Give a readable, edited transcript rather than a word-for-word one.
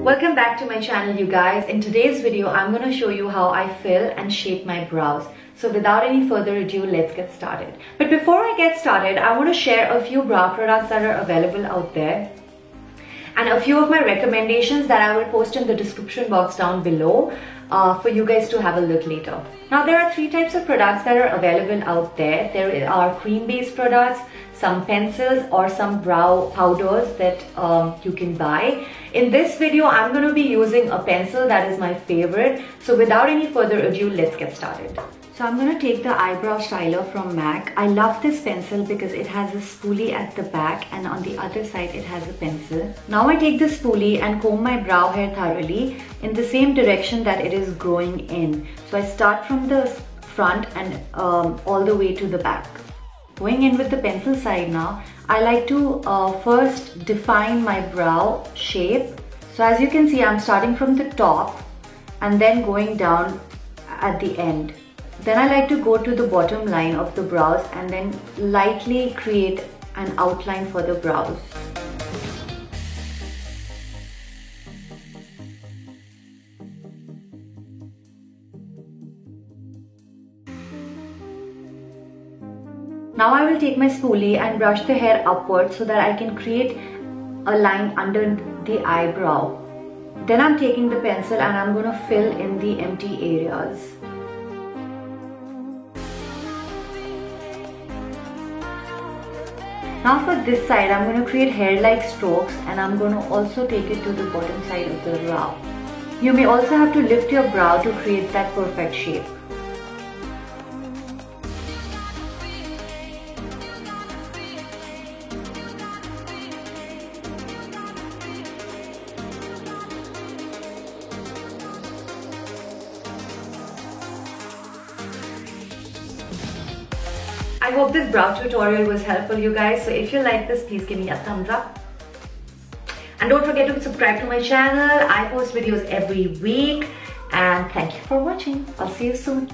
Welcome back to my channel, you guys. In today's video, I'm going to show you how I fill and shape my brows. So without any further ado, let's get started. But before I get started, I want to share a few brow products that are available out there and a few of my recommendations that I will post in the description box down below for you guys to have a look later. Now, there are three types of products that are available out there. There are cream-based products, some pencils, or some brow powders that you can buy. In this video, I'm going to be using a pencil that is my favorite. So without any further ado, let's get started. So I'm going to take the eyebrow styler from MAC. I love this pencil because it has a spoolie at the back and on the other side it has a pencil. Now I take the spoolie and comb my brow hair thoroughly in the same direction that it is growing in. So I start from the front and all the way to the back. Going in with the pencil side now, I like to first define my brow shape. So as you can see, I'm starting from the top and then going down at the end. Then I like to go to the bottom line of the brows and then lightly create an outline for the brows. Now I will take my spoolie and brush the hair upwards so that I can create a line under the eyebrow. Then I'm taking the pencil and I'm going to fill in the empty areas. Now for this side, I'm going to create hair-like strokes and I'm going to also take it to the bottom side of the brow. You may also have to lift your brow to create that perfect shape. I hope this brow tutorial was helpful, you guys. So if you like this, please give me a thumbs up. And don't forget to subscribe to my channel. I post videos every week. And thank you for watching. I'll see you soon.